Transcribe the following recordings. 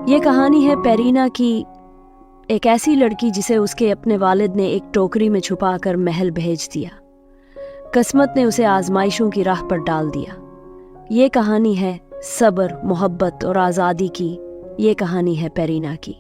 یہ کہانی ہے پیرینا کی، ایک ایسی لڑکی جسے اس کے اپنے والد نے ایک ٹوکری میں چھپا کر محل بھیج دیا۔ قسمت نے اسے آزمائشوں کی راہ پر ڈال دیا۔ یہ کہانی ہے صبر، محبت اور آزادی کی۔ یہ کہانی ہے پیرینا کی۔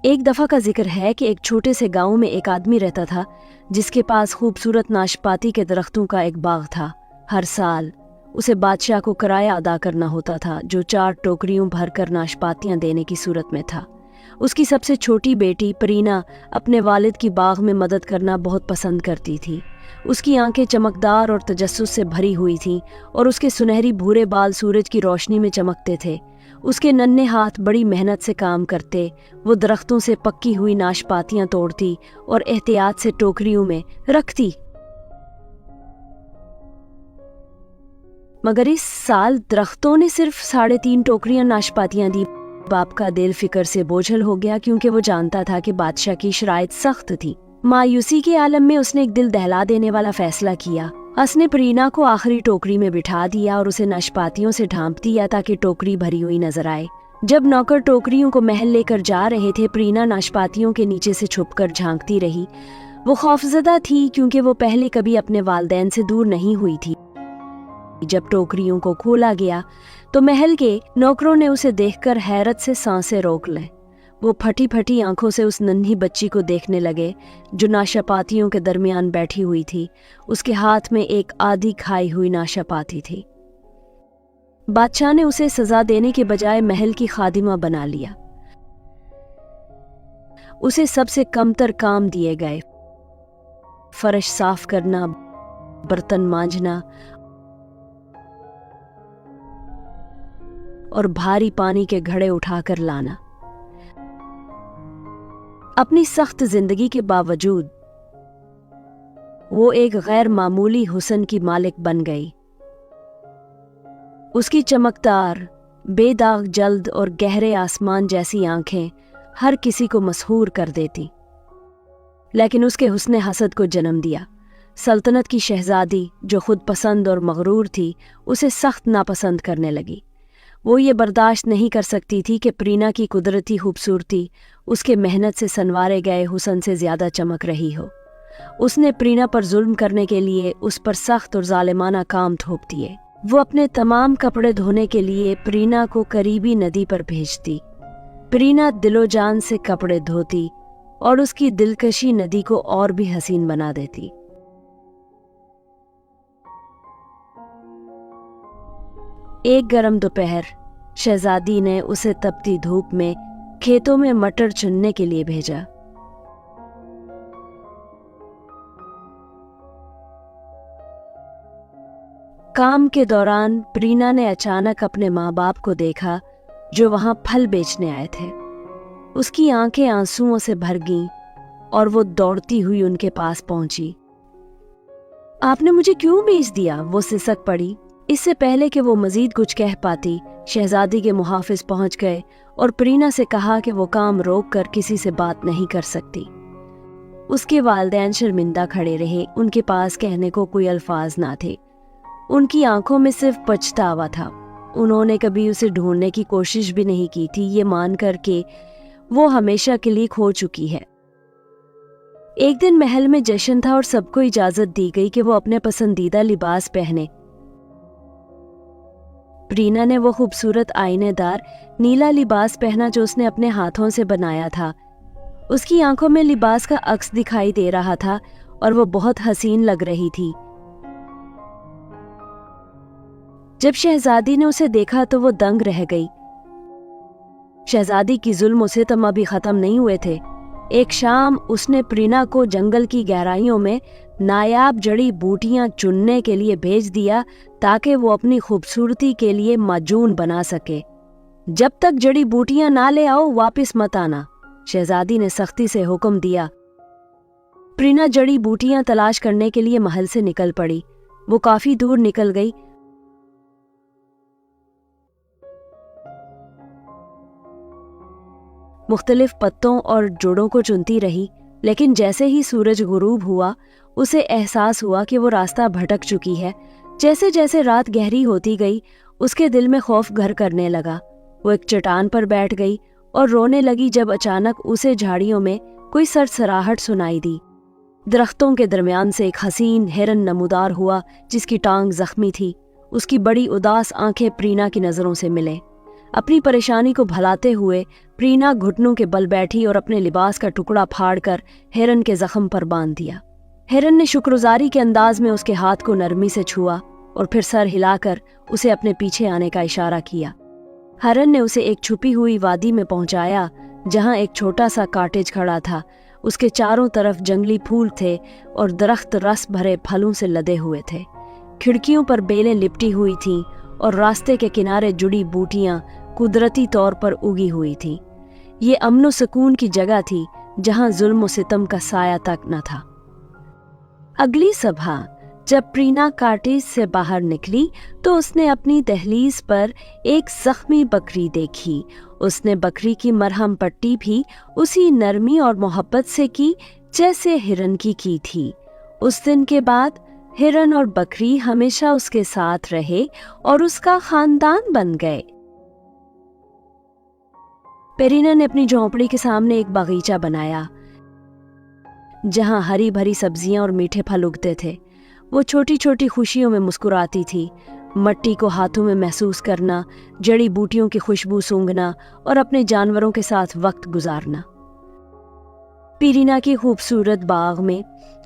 ایک دفعہ کا ذکر ہے کہ ایک چھوٹے سے گاؤں میں ایک آدمی رہتا تھا جس کے پاس خوبصورت ناشپاتی کے درختوں کا ایک باغ تھا۔ ہر سال اسے بادشاہ کو کرایہ ادا کرنا ہوتا تھا، جو 4 ٹوکریوں بھر کر ناشپاتیاں دینے کی صورت میں تھا۔ اس کی سب سے چھوٹی بیٹی پیرینا اپنے والد کی باغ میں مدد کرنا بہت پسند کرتی تھی۔ اس کی آنکھیں چمکدار اور تجسس سے بھری ہوئی تھیں اور اس کے سنہری بھورے بال سورج کی روشنی میں چمکتے تھے۔ اس کے ننھے ہاتھ بڑی محنت سے کام کرتے، وہ درختوں سے پکی ہوئی ناشپاتیاں توڑتی اور احتیاط سے ٹوکریوں میں رکھتی۔ مگر اس سال درختوں نے صرف 3.5 ٹوکریاں ناشپاتیاں دی۔ باپ کا دل فکر سے بوجھل ہو گیا کیونکہ وہ جانتا تھا کہ بادشاہ کی شرائط سخت تھی۔ مایوسی کے عالم میں اس نے ایک دل دہلا دینے والا فیصلہ کیا۔ اس نے پیرینا کو آخری ٹوکری میں بٹھا دیا اور اسے ناشپاتیوں سے ڈھانپ دیا تاکہ ٹوکری بھری ہوئی نظر آئے۔ جب نوکر ٹوکریوں کو محل لے کر جا رہے تھے، پیرینا ناشپاتیوں کے نیچے سے چھپ کر جھانکتی رہی۔ وہ خوفزدہ تھی کیونکہ وہ پہلے کبھی اپنے والدین سے دور نہیں ہوئی تھی۔ جب ٹوکریوں کو کھولا گیا تو محل کے نوکروں نے اسے دیکھ کر حیرت سے سانسیں روک لیں۔ وہ پھٹی پھٹی آنکھوں سے اس ننھی بچی کو دیکھنے لگے جو ناشپاتیوں کے درمیان بیٹھی ہوئی تھی۔ اس کے ہاتھ میں ایک آدھی کھائی ہوئی ناشپاتی تھی۔ بادشاہ نے اسے سزا دینے کے بجائے محل کی خادمہ بنا لیا۔ اسے سب سے کمتر کام دیے گئے: فرش صاف کرنا، برتن مانجنا اور بھاری پانی کے گھڑے اٹھا کر لانا۔ اپنی سخت زندگی کے باوجود وہ ایک غیر معمولی حسن کی مالک بن گئی۔ اس کی چمکدار، بے داغ جلد اور گہرے آسمان جیسی آنکھیں ہر کسی کو مسحور کر دیتی، لیکن اس کے حسن حسد کو جنم دیا۔ سلطنت کی شہزادی جو خود پسند اور مغرور تھی، اسے سخت ناپسند کرنے لگی۔ وہ یہ برداشت نہیں کر سکتی تھی کہ پیرینا کی قدرتی خوبصورتی اس کے محنت سے سنوارے گئے حسن سے زیادہ چمک رہی ہو۔ اس نے پیرینا پر ظلم کرنے کے لیے اس پر سخت اور ظالمانہ کام تھوپ دیے۔ وہ اپنے تمام کپڑے دھونے کے لیے پیرینا کو قریبی ندی پر بھیجتی۔ پیرینا دل و جان سے کپڑے دھوتی اور اس کی دلکشی ندی کو اور بھی حسین بنا دیتی۔ ایک گرم دوپہر شہزادی نے اسے تپتی دھوپ میں کھیتوں میں مٹر چننے کے لیے بھیجا۔ کام کے دوران پیرینا نے اچانک اپنے ماں باپ کو دیکھا جو وہاں پھل بیچنے آئے تھے۔ اس کی آنکھیں آنسوؤں سے بھر گئیں اور وہ دوڑتی ہوئی ان کے پاس پہنچی۔ آپ نے مجھے کیوں بھیج دیا؟ وہ سسک پڑی۔ اس سے پہلے کہ وہ مزید کچھ کہہ پاتی، شہزادی کے محافظ پہنچ گئے اور پیرینا سے کہا کہ وہ کام روک کر کسی سے بات نہیں کر سکتی۔ اس کے والدین شرمندہ کھڑے رہے، ان کے پاس کہنے کو کوئی الفاظ نہ تھے۔ ان کی آنکھوں میں صرف پچھتاوا تھا۔ انہوں نے کبھی اسے ڈھونڈنے کی کوشش بھی نہیں کی تھی، یہ مان کر کہ وہ ہمیشہ کے لیے کھو چکی ہے۔ ایک دن محل میں جشن تھا اور سب کو اجازت دی گئی کہ وہ اپنے پسندیدہ لباس پہنے۔ پیرینا نے وہ خوبصورت آئینے دار نیلا لباس پہنا جو اس نے اپنے ہاتھوں سے بنایا تھا۔ اس کی آنکھوں میں لباس کا عکس دکھائی دے رہا تھا اور وہ بہت حسین لگ رہی تھی۔ جب شہزادی نے اسے دیکھا تو وہ دنگ رہ گئی۔ شہزادی کی ظلم و ستم ابھی ختم نہیں ہوئے تھے۔ ایک شام اس نے پیرینا کو جنگل کی گہرائیوں میں نایاب جڑی بوٹیاں چننے کے لیے بھیج دیا تاکہ وہ اپنی خوبصورتی کے لیے معجون بنا سکے۔ جب تک جڑی بوٹیاں نہ لے آؤ واپس مت آنا، شہزادی نے سختی سے حکم دیا۔ پیرینا جڑی بوٹیاں تلاش کرنے کے لیے محل سے نکل پڑی۔ وہ کافی دور نکل گئی۔ مختلف پتوں اور جڑوں کو چنتی رہی، لیکن جیسے ہی سورج غروب ہوا اسے احساس ہوا کہ وہ راستہ بھٹک چکی ہے۔ جیسے جیسے رات گہری ہوتی گئی اس کے دل میں خوف گھر کرنے لگا۔ वो एक चट्टान पर बैठ गई और रोने लगी जब अचानक उसे झाड़ियों में कोई सरसराहट सुनाई दी। दरख्तों के दरमियान से एक हसीन हिरन नमूदार हुआ जिसकी टांग जख्मी थी। उसकी बड़ी उदास आंखें प्रीना की नजरों से मिले। अपनी परेशानी को भुलाते हुए प्रीना घुटनों के बल बैठी और अपने लिबास का टुकड़ा फाड़कर हिरन के जख्म पर बांध दिया। हिरन ने शुक्रगुजारी के अंदाज में उसके हाथ को नरमी से छुआ और फिर सर हिलाकर उसे अपने पीछे आने का इशारा किया। हिरन ने उसे एक छुपी हुई वादी में पहुंचाया जहां एक छोटा सा कॉटेज खड़ा था। उसके चारों तरफ जंगली फूल थे और दरख्त रस भरे फलों से लदे हुए थे। खिड़कियों पर बेलें लिपटी हुई थीं और रास्ते के किनारे जुड़ी बूटियां कुदरती तौर पर उगी हुई थीं। ये अमन सुकून की जगह थी जहां जुल्म सितम का साया तक न था। अगली सुबह जब प्रीना कॉटेज से बाहर निकली तो उसने अपनी दहलीज पर एक जख्मी बकरी देखी। उसने बकरी की मरहम पट्टी भी उसी नरमी और मोहब्बत से की जैसे हिरन की थी। उस दिन के बाद हिरन और बकरी हमेशा उसके साथ रहे और उसका खानदान बन गए। पेरीना ने अपनी झोंपड़ी के सामने एक बागीचा बनाया जहां हरी भरी सब्जियां और मीठे फल उगते थे। वो छोटी छोटी खुशियों में मुस्कुराती थी। मट्टी को हाथों में महसूस करना, जड़ी बूटियों की खुशबू सूंघना और अपने जानवरों के साथ वक्त गुजारना। पेरीना के खूबसूरत बाग में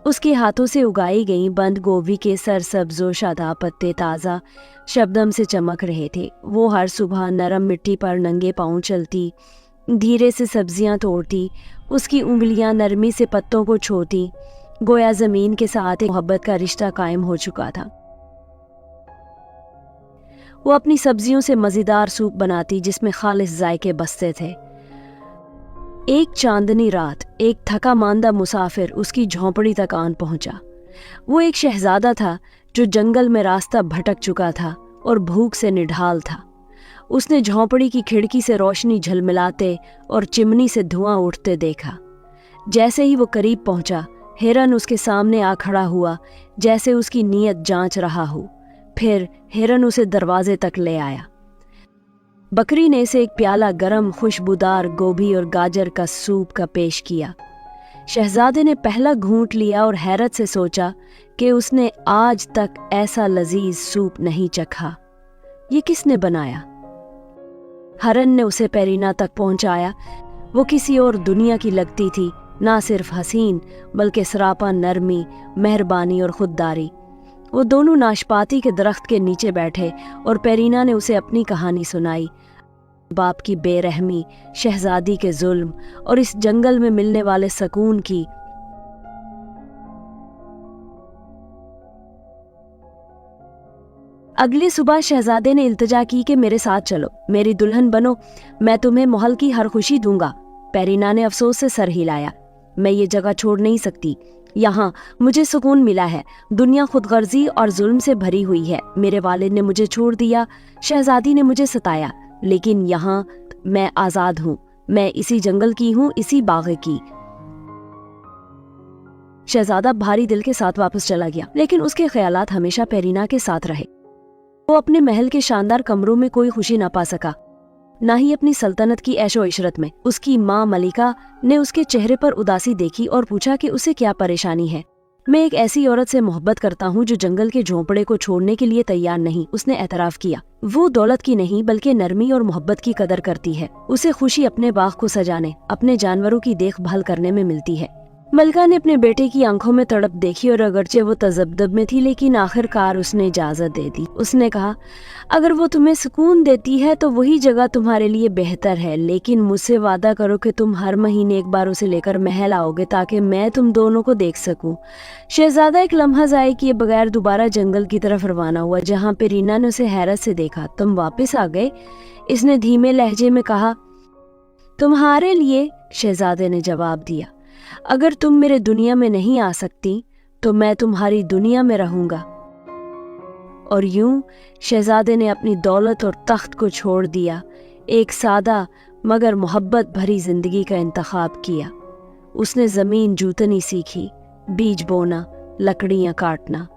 उसके हाथों से उगाई गई बंद गोभी के सरसब्जो शादाब पत्ते ताज़ा शबनम से चमक रहे थे। वो हर सुबह नरम मिट्टी पर नंगे पांव चलती, धीरे से सब्जियां तोड़ती। उसकी उंगलियां नरमी से पत्तों को छूती, गोया जमीन के साथ एक मोहब्बत का रिश्ता कायम हो चुका था। वो अपनी सब्जियों से मजेदार सूप बनाती जिसमें खालिस जायके बसते थे। एक चांदनी रात एक थका मांदा मुसाफिर उसकी झोंपड़ी तक आन पहुंचा। वो एक शहजादा था जो जंगल में रास्ता भटक चुका था और भूख से निढाल था। उसने झोंपड़ी की खिड़की से रोशनी झलमिलाते और चिमनी से धुआं उठते देखा। जैसे ही वो करीब पहुंचा, हिरन उसके सामने आ खड़ा हुआ जैसे उसकी नीयत जांच रहा हो। फिर हिरन उसे दरवाजे तक ले आया। बकरी ने इसे एक प्याला गरम खुशबूदार गोभी और गाजर का सूप का पेश किया। शहजादे ने पहला घूंट लिया और हैरत से सोचा कि उसने आज तक ऐसा लजीज सूप नहीं चखा। ये किसने बनाया? हिरन ने उसे पेरीना तक पहुंचाया। वो किसी और दुनिया की लगती थी, ना सिर्फ हसीन बल्कि सरापा नरमी, मेहरबानी और खुददारी। वो दोनों नाशपाती के दरख्त के नीचे बैठे और पेरीना ने उसे अपनी कहानी सुनाई। बाप की बेरहमी, शहजादी के जुल्म और इस जंगल में मिलने वाले सुकून की। अगली सुबह शहजादे ने इल्तिजा की कि मेरे साथ चलो, मेरी दुल्हन बनो, मैं तुम्हें महल की हर खुशी दूंगा। पेरीना ने अफसोस से सर हिलाया। मैं ये जगह छोड़ नहीं सकती। यहाँ मुझे सुकून मिला है। दुनिया खुदगर्जी और जुल्म से भरी हुई है। मेरे वालिद ने मुझे छोड़ दिया, शहजादी ने मुझे सताया, लेकिन यहाँ मैं आजाद हूँ। मैं इसी जंगल की हूँ, इसी बाग की। शहजादा भारी दिल के साथ वापस चला गया, लेकिन उसके ख्यालात हमेशा पेरीना के साथ रहे। वो अपने महल के शानदार कमरों में कोई खुशी न पा सका, ना ही अपनी सल्तनत की ऐशो इशरत में। उसकी माँ मलिका ने उसके चेहरे पर उदासी देखी और पूछा कि उसे क्या परेशानी है। मैं एक ऐसी औरत से मोहब्बत करता हूँ जो जंगल के झोंपड़े को छोड़ने के लिए तैयार नहीं, उसने एतराफ किया। वो दौलत की नहीं बल्कि नरमी और मोहब्बत की कदर करती है। उसे खुशी अपने बाग को सजाने, अपने जानवरों की देखभाल करने में मिलती है। मलिका ने अपने बेटे की आंखों में तड़प देखी और अगरचे वो तजब्दब में थी, लेकिन आखिरकार उसने इजाजत दे दी। उसने कहा, अगर वो तुम्हें सुकून देती है तो वही जगह तुम्हारे लिए बेहतर है, लेकिन मुझसे वादा करो कि तुम हर महीने एक बार उसे लेकर महल आओगे ताकि मैं तुम दोनों को देख सकूं। शहजादा एक लम्हा ज़ाय किए बगैर दोबारा जंगल की तरफ रवाना हुआ, जहाँ पेरीना ने उसे हैरत से देखा। तुम वापस आ गए? इसने धीमे लहजे में कहा। तुम्हारे लिए, शहजादे ने जवाब दिया। अगर तुम मेरे दुनिया में नहीं आ सकती तो मैं तुम्हारी दुनिया में रहूंगा। और यूं शहजादे ने अपनी दौलत और तख्त को छोड़ दिया, एक सादा मगर मोहब्बत भरी जिंदगी का इंतखाब किया। उसने जमीन जूतनी सीखी, बीज बोना, लकड़ियां काटना,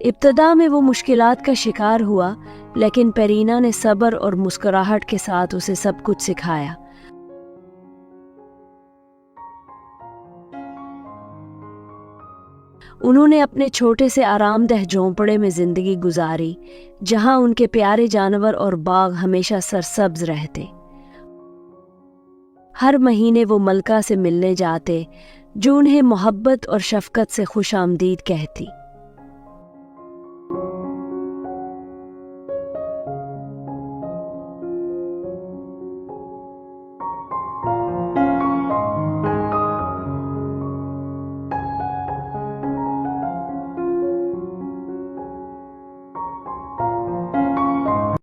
ابتدا میں وہ مشکلات کا شکار ہوا، لیکن پیرینا نے صبر اور مسکراہٹ کے ساتھ اسے سب کچھ سکھایا۔ انہوں نے اپنے چھوٹے سے آرام دہ جھونپڑے میں زندگی گزاری، جہاں ان کے پیارے جانور اور باغ ہمیشہ سرسبز رہتے۔ ہر مہینے وہ ملکہ سے ملنے جاتے، جو انہیں محبت اور شفقت سے خوش آمدید کہتی۔